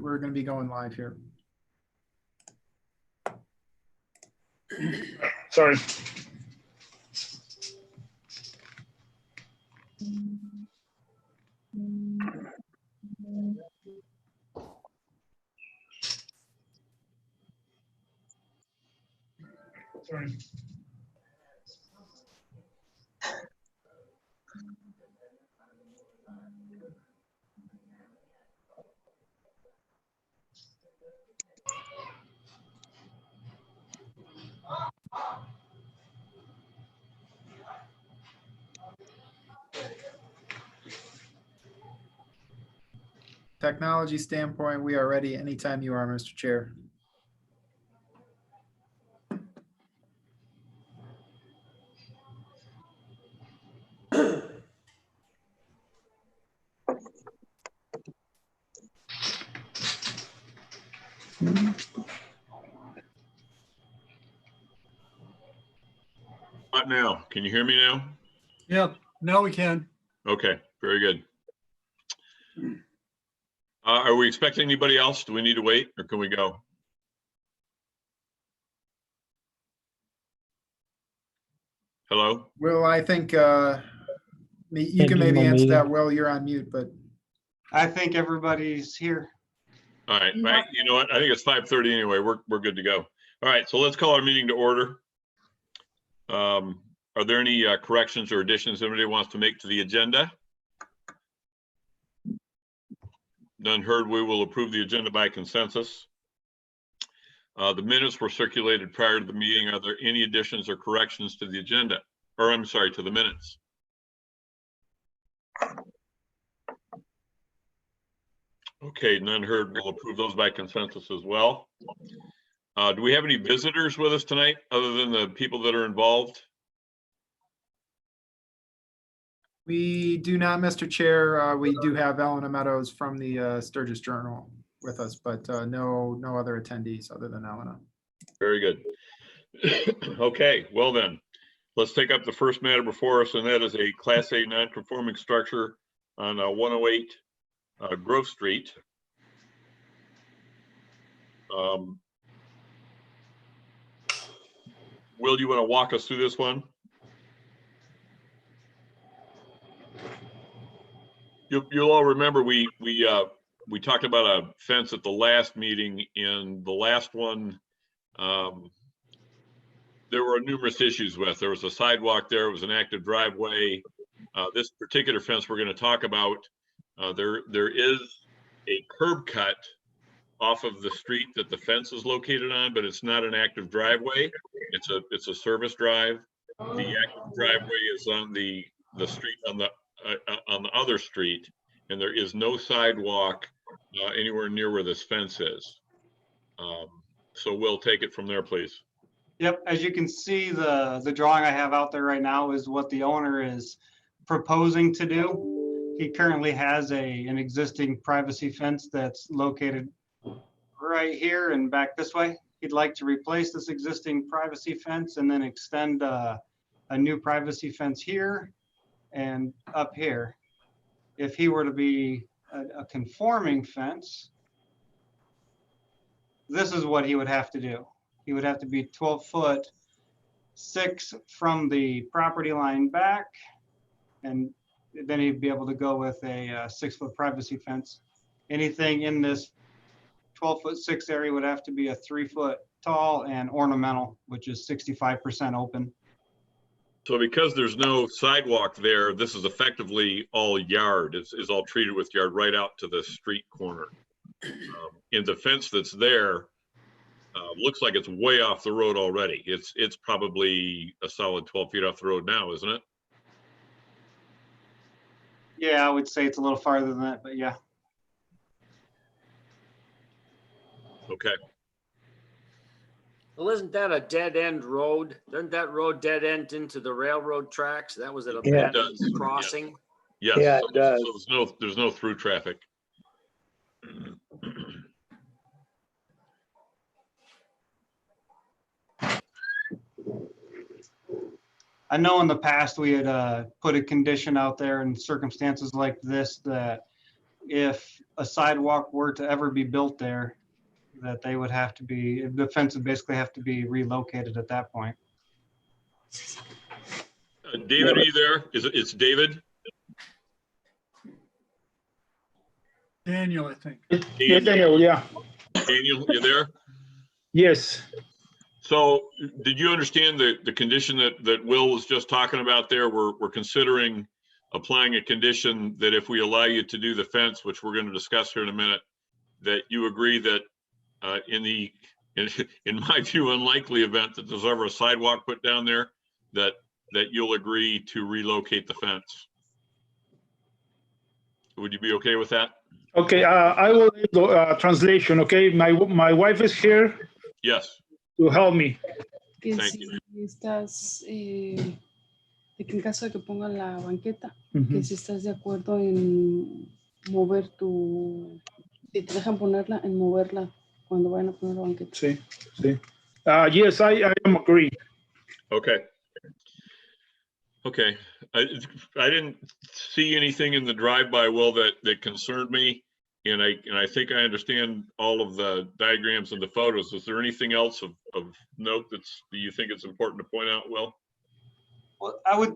we're going to be going live here. Sorry. Sorry. Technology standpoint, we are ready anytime you are, Mr. Chair. What now? Can you hear me now? Yep, now we can. Okay, very good. Are we expecting anybody else? Do we need to wait or can we go? Hello? Will, I think you can maybe answer that. Will, you're on mute, but I think everybody's here. All right, right. You know what? I think it's 5:30 anyway. We're good to go. All right, so let's call our meeting to order. Are there any corrections or additions anybody wants to make to the agenda? None heard. We will approve the agenda by consensus. The minutes were circulated prior to the meeting. Are there any additions or corrections to the agenda? Or I'm sorry, to the minutes? Okay, none heard. We'll approve those by consensus as well. Do we have any visitors with us tonight other than the people that are involved? we do not, Mr. Chair. We do have Elena Meadows from the Sturgis Journal with us, but no other attendees other than Elena. Very good. Okay, well then, let's take up the first matter before us, and that is a Class A non-conforming structure on 108 Grove Street. Will, you want to walk us through this one? You'll all remember we talked about a fence at the last meeting. In the last one, there were numerous issues with. There was a sidewalk there. It was an active driveway. This particular fence we're going to talk about, there is a curb cut off of the street that the fence is located on, but it's not an active driveway. It's a service drive. The active driveway is on the street on the other street, and there is no sidewalk anywhere near where this fence is. So we'll take it from there, please. Yep, as you can see, the drawing I have out there right now is what the owner is proposing to do. He currently has an existing privacy fence that's located right here and back this way. He'd like to replace this existing privacy fence and then extend a new privacy fence here and up here. If he were to be a conforming fence, this is what he would have to do. He would have to be 12 foot 6 from the property line back, and then he'd be able to go with a 6 foot privacy fence. Anything in this 12 foot 6 area would have to be a 3 foot tall and ornamental, which is 65% open. So because there's no sidewalk there, this is effectively all yard. Is all treated with yard right out to the street corner. And the fence that's there looks like it's way off the road already. It's probably a solid 12 feet off the road now, isn't it? Yeah, I would say it's a little farther than that, but yeah. Okay. Well, isn't that a dead end road? Doesn't that road dead end into the railroad tracks? That was an abandoned crossing. Yes. Yeah, it does. So there's no through traffic. I know in the past we had put a condition out there in circumstances like this that if a sidewalk were to ever be built there, that they would have to be, the fence would basically have to be relocated at that point. David, are you there? It's David? Daniel, I think. Yeah, Daniel, yeah. Daniel, you there? Yes. So did you understand the condition that Will was just talking about there? We're considering applying a condition that if we allow you to do the fence, which we're going to discuss here in a minute, that you agree that in my view, unlikely event that there's ever a sidewalk put down there, that you'll agree to relocate the fence. Would you be okay with that? Okay, I will do translation, okay? My wife is here Yes. to help me. Que Thank si you. estás, de que en caso de que pongan la banqueta, que Mhm. si estás de acuerdo en mover si te dejan ponerla, en moverla cuando vayan a poner la banqueta. Sí, sí. Yes, I am agree. Okay. Okay. I didn't see anything in the drive-by, Will, that concerned me. And I think I understand all of the diagrams and the photos. Is there anything else of note that you think it's important to point out, Will? Well, I would,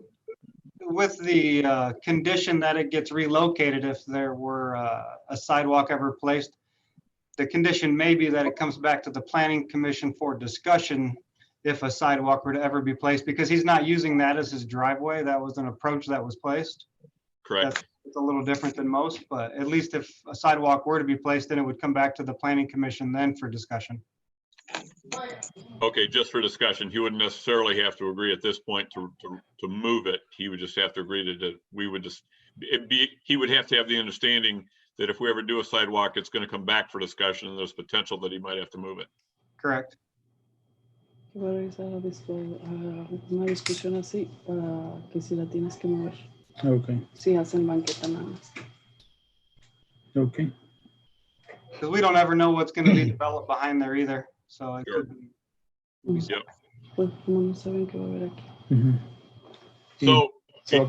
with the condition that it gets relocated, if there were a sidewalk ever placed, the condition may be that it comes back to the planning commission for discussion if a sidewalk were to ever be placed, because he's not using that as his driveway. That was an approach that was placed. Correct. It's a little different than most, but at least if a sidewalk were to be placed, then it would come back to the planning commission then for discussion. Okay, just for discussion, he wouldn't necessarily have to agree at this point to move it. He would just have to agree to, we would just, he would have to have the understanding that if we ever do a sidewalk, it's going to come back for discussion and there's potential that he might have to move it. Correct. Que va a realizar una discusión así para que si la tienes que mover. Okay, Si hacen banqueta nada más. okay. Because we don't ever know what's going to be developed behind there either. So it Sure. could be. Yep. Pues como no saben qué va a haber aquí. Mhm. So, So,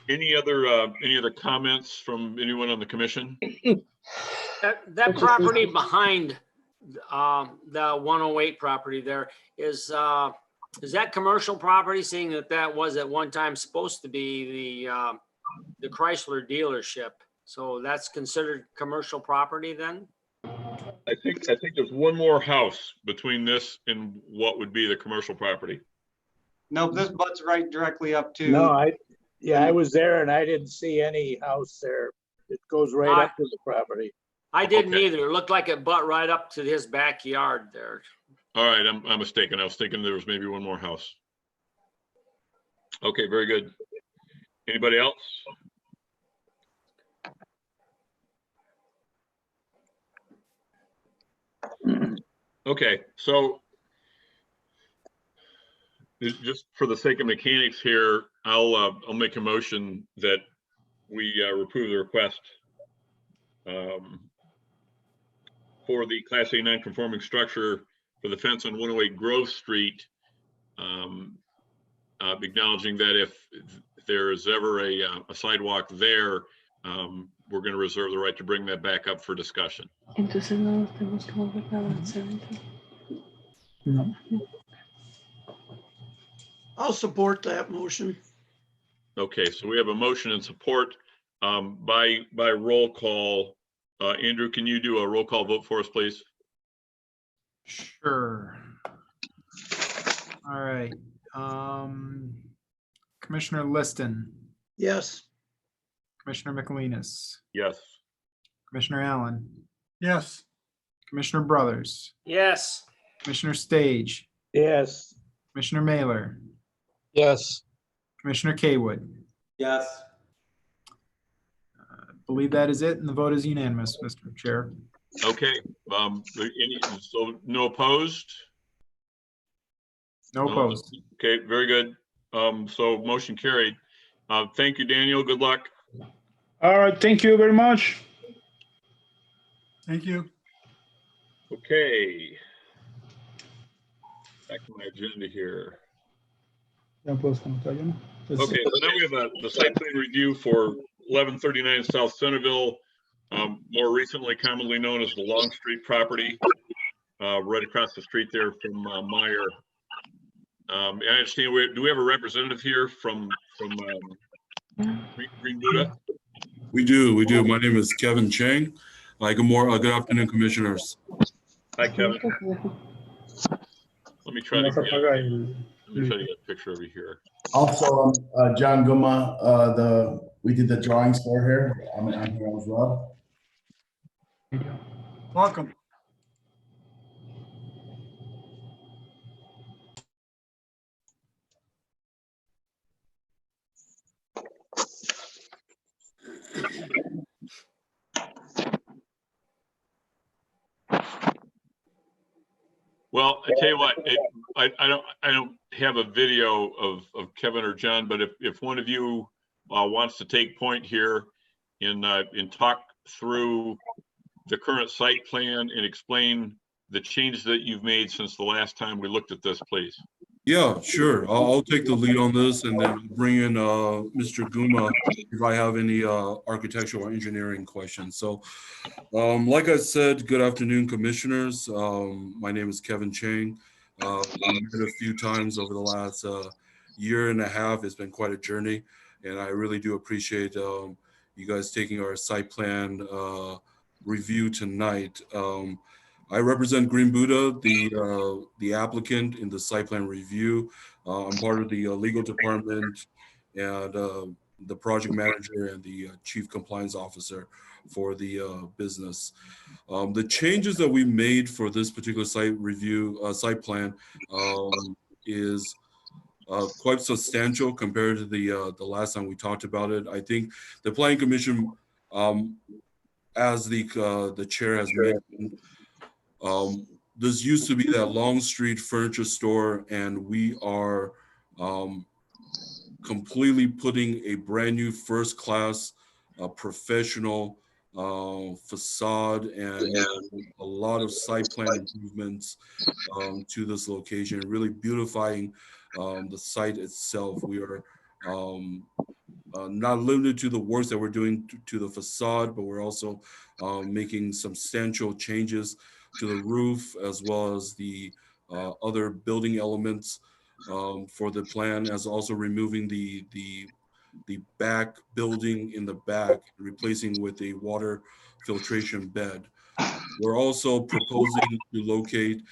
any other comments from anyone on the commission? That property behind the 108 property there is that commercial property, seeing that was at one time supposed to be the Chrysler dealership? So that's considered commercial property then? I think there's one more house between this and what would be the commercial property. Nope, this butts right directly up to. No, I was there and I didn't see any house there. It goes right up to the property. I didn't Okay. either. It looked like it butt right up to his backyard there. All right, I'm mistaken. I was thinking there was maybe one more house. Okay, very good. Anybody else? Okay, so just for the sake of mechanics here, I'll make a motion that we approve the request for the Class A non-conforming structure for the fence on 108 Grove Street, acknowledging that if there is ever a sidewalk there, we're going to reserve the right to bring that back up for discussion. Entonces no nos tenemos que mover nada del centro. no. I'll support that motion. Okay, so we have a motion and support by roll call. Andrew, can you do a roll call vote for us, please? Sure. All right. Commissioner Liston, Yes. Commissioner McElhaney, Yes. Commissioner Allen, Yes. Commissioner Brothers, Yes. Commissioner Stage, Yes. Commissioner Mailer, Yes. Commissioner Kaywood. Yes. Believe that is it, and the vote is unanimous, Mr. Chair. Okay, so no opposed? No opposed. Okay, very good. So motion carried. Thank you, Daniel. Good luck. All right, thank you very much. Thank you. Okay. Back to my agenda here. Ya puedes conectar, ¿no? Okay, so now we have the site plan review for 1139 South Centerville, More recently commonly known as the Long Street property, right across the street there from Meyer. I understand, do we have a representative here from Green Buddha? We do. My name is Kevin Chang. Good afternoon, commissioners. Hi, Kevin. Let me try to get a picture over here. Also, John Guma, we did the drawings for her. I'm here as well. Welcome. Well, I tell you what, I don't have a video of Kevin or John, but if one of you wants to take point here and talk through the current site plan and explain the changes that you've made since the last time we looked at this, please. Yeah, sure. I'll take the lead on this and then bring in Mr. Guma if I have any architectural or engineering questions. So, like I said, good afternoon, commissioners. My name is Kevin Chang. We met a few times over the last year and a half. It's been quite a journey, and I really do appreciate you guys taking our site plan review tonight. I represent Green Buddha, the applicant in the site plan review. I'm part of the legal department and the project manager and the chief compliance officer for the business. The changes that we made for this particular site review, site plan, is quite substantial compared to the last time we talked about it. I think the Planning Commission, as the chair has mentioned, this used to be that Long Street furniture store, and we are completely putting a brand new first class professional facade and a lot of site plan improvements to this location, really beautifying the site itself. We are not limited to the works that we're doing to the facade, but we're also making substantial changes to the roof, as well as the other building elements for the plan, as also removing the back building in the back, replacing with a water filtration bed. We're also proposing to locate,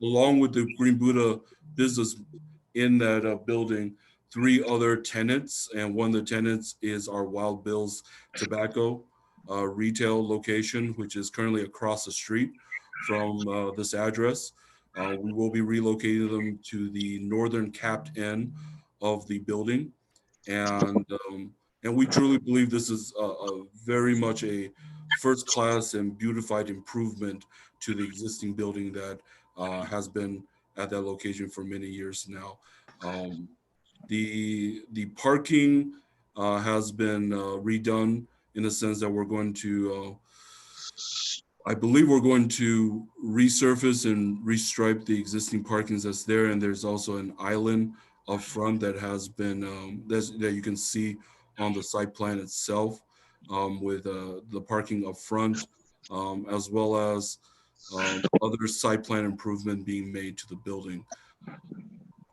along with the Green Buddha business in that building, 3 other tenants, and one of the tenants is our Wild Bill's Tobacco retail location, which is currently across the street from this address. We will be relocating them to the northern capped end of the building, and we truly believe this is a very much a first class and beautified improvement to the existing building that has been at that location for many years now. The parking has been redone in the sense that we're going to, I believe we're going to resurface and restripe the existing parkings that's there. And there's also an island up front that has been, that you can see on the site plan itself with the parking up front, as well as other site plan improvement being made to the building.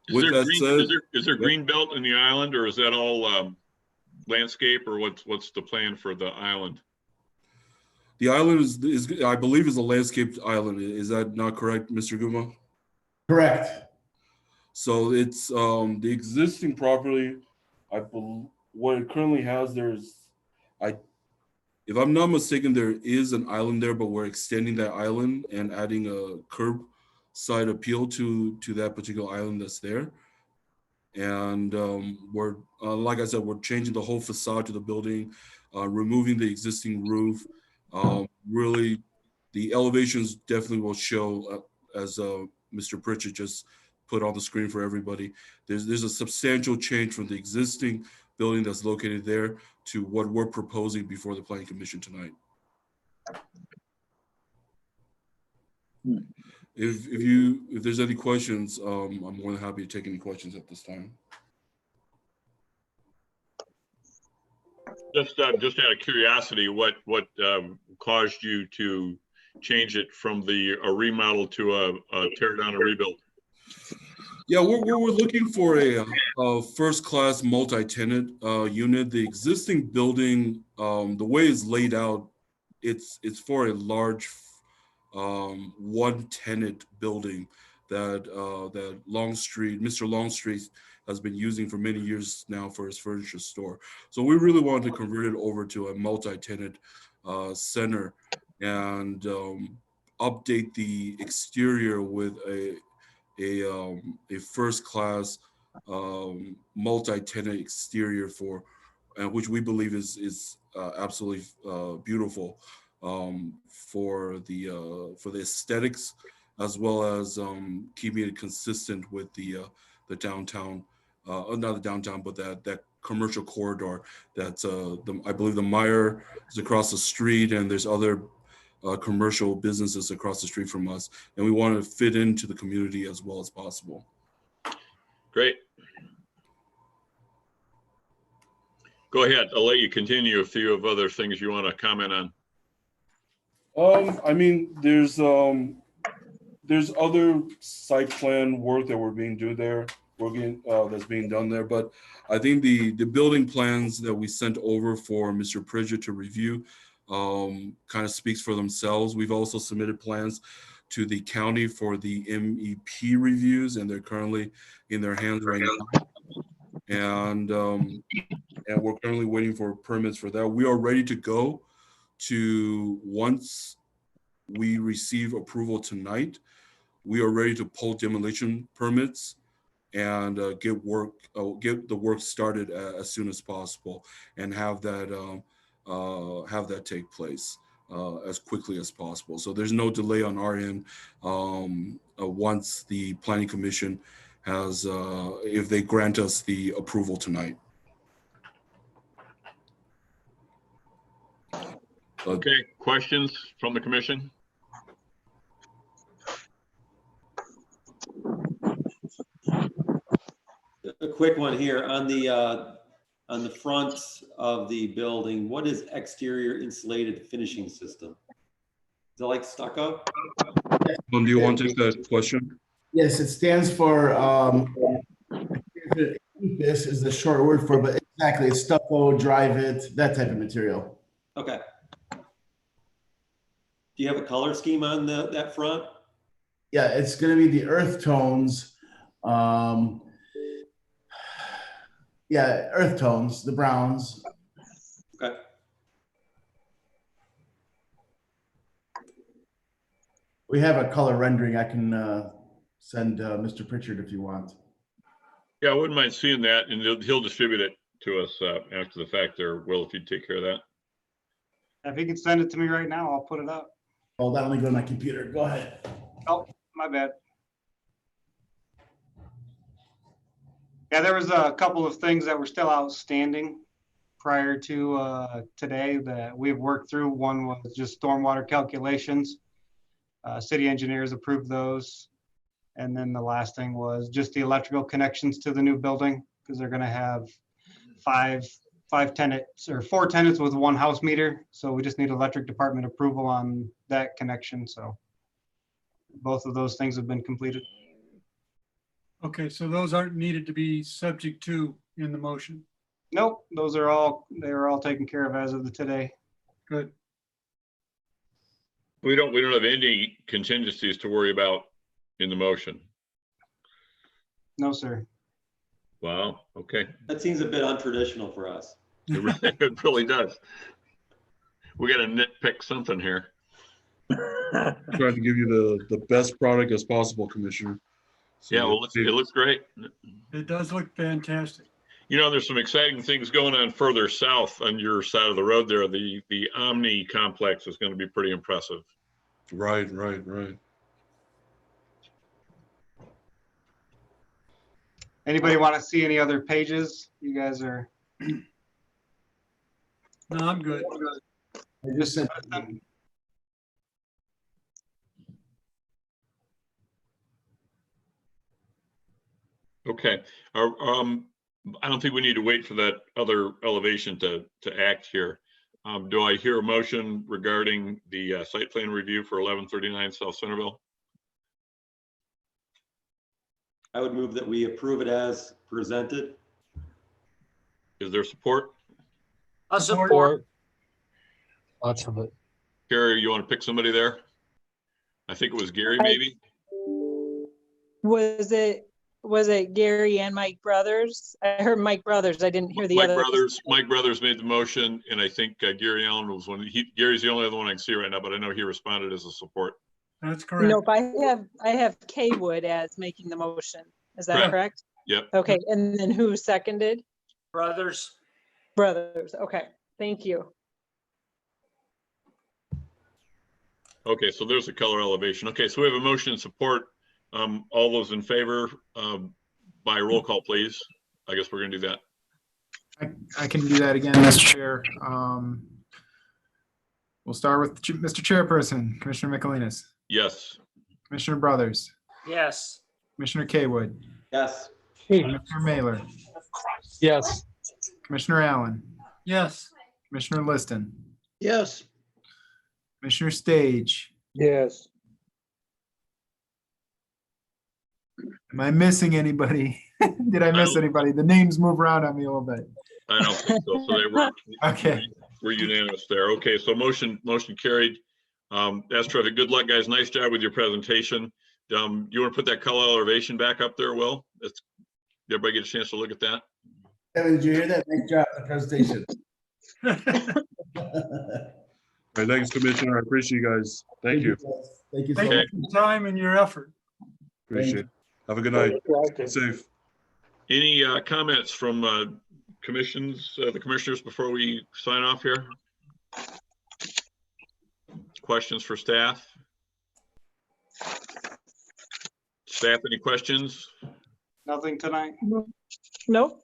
Is there green belt in the island, or is that all landscape, or what's the plan for the island? The island is I believe, is a landscaped island. Is that not correct, Mr. Guma? Correct. So it's the existing property. What it currently has, if I'm not mistaken, there is an island there, but we're extending that island and adding a curbside appeal to that particular island that's there. And we're, like I said, we're changing the whole facade to the building, removing the existing roof. Really, the elevations definitely will show, as Mr. Pritchett just put on the screen for everybody. There's a substantial change from the existing building that's located there to what we're proposing before the Planning Commission tonight. If there's any questions, I'm more than happy to take any questions at this time. Just out of curiosity, what caused you to change it from a remodel to a tear down and rebuild? Yeah, we're looking for a first-class multi-tenant unit. The existing building, the way it's laid out, it's for a large one-tenant building that Mr. Longstreet has been using for many years now for his furniture store. So we really wanted to convert it over to a multi-tenant center and update the exterior with a first-class multi-tenant exterior which we believe is absolutely beautiful for the aesthetics, as well as keeping it consistent with the downtown, not the downtown, but that commercial corridor. That's I believe the Meyer is across the street, and there's other commercial businesses across the street from us, and we want to fit into the community as well as possible. Great. Go ahead. I'll let you continue if you have other things you want to comment on. I mean, there's other site plan work that that's being done there, but I think the building plans that we sent over for Mr. Pritchard to review kind of speaks for themselves. We've also submitted plans to the county for the MEP reviews, and they're currently in their hands right now. And we're currently waiting for permits for that. We are ready to go once we receive approval tonight. We are ready to pull demolition permits and get the work started as soon as possible, and have that take place as quickly as possible. So there's no delay on our end. Once the Planning Commission has, if they grant us the approval tonight. Okay, questions from the commission? A quick one here on the front of the building. What is exterior insulated finishing system? Is it like stucco? Do you want to take that question? Yes, it stands for, this is the short word for, but exactly, it's stucco, drive it, that type of material. Okay. Do you have a color scheme on that front? Yeah, it's gonna be the earth tones. Yeah, earth tones, the browns. Okay. We have a color rendering I can send Mr. Pritchard if you want. Yeah, I wouldn't mind seeing that, and he'll distribute it to us after the fact there, Will, if you'd take care of that. If he could send it to me right now, I'll put it up. Hold on, let me go to my computer. Go ahead. Oh, my bad. Yeah, there was a couple of things that were still outstanding prior to today that we've worked through. One was just stormwater calculations. City engineers approved those. And then the last thing was just the electrical connections to the new building, because they're gonna have four tenants with one house meter. So we just need electric department approval on that connection. So both of those things have been completed. Okay, so those aren't needed to be subject to in the motion. Nope, they were all taken care of as of today. Good. We don't have any contingencies to worry about in the motion. No, sir. Wow, okay. That seems a bit untraditional for us. It really does. We got to nitpick something here. Trying to give you the best product as possible, Commissioner. So yeah, well, it looks great. It does look fantastic. You know, there's some exciting things going on further south on your side of the road there. The Omni complex is going to be pretty impressive. Right. Anybody want to see any other pages? You guys are. No, I'm good. I just sent. Okay. I don't think we need to wait for that other elevation to act here. Do I hear a motion regarding the site plan review for 1139 South Centerville? I would move that we approve it as presented. Is there support? I'll support. Lots of it. Gary, you want to pick somebody there? I think it was Gary, maybe? Was it Gary and Mike Brothers? I heard Mike Brothers. I didn't hear the other. Mike Brothers made the motion, and I think Gary Allen was one. Gary's the only other one I can see right now, but I know he responded as a support. That's correct. Nope, I have Kaywood as making the motion. Is that correct? Yep. Okay, and then who seconded? Brothers. Brothers. Okay, thank you. Okay, so there's a color elevation. Okay, so we have a motion and support. All those in favor, by roll call, please. I guess we're gonna do that. I can do that again, Mr. Chair. We'll start with Mr. Chairperson, Commissioner Michelinas, Yes. Commissioner Brothers, Yes. Commissioner Kaywood, Yes. Commissioner Mailer, Yes. Commissioner Allen, Yes. Commissioner Liston, Yes. Commissioner Stage. Yes. Am I missing anybody? Did I miss anybody? The names move around on me a little bit. I don't think so. So they were Okay. we're unanimous there. Okay, so motion carried. That's terrific. Good luck, guys. Nice job with your presentation. You want to put that color elevation back up there, Will? Did everybody get a chance to look at that? Kevin, did you hear that? Nice job on the presentation. All right, thanks, Commissioner. I appreciate you guys. Thank you. Thank you so Thank much. you for your time and your effort. Appreciate it. Have a good night. Stay safe. Any comments from the commissioners before we sign off here? Questions for staff? Staff, any questions? Nothing tonight. Nope.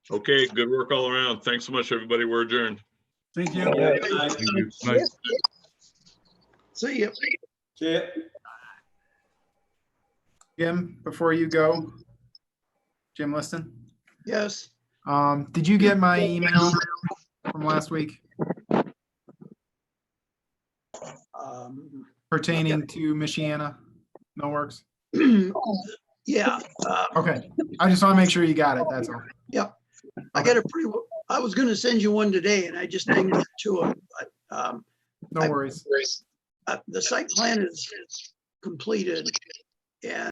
Okay, good work all around. Thanks so much, everybody. We're adjourned. Thank you. Thank you. Night. See you. See ya. Jim, before you go, Jim Liston, Yes. did you get my email from last week pertaining to Michiana Millworks? Yeah. Okay, I just want to make sure you got it, that's all. Yep. I got a I was gonna send you one today and I just didn't get to it, but No worries. the site plan is completed and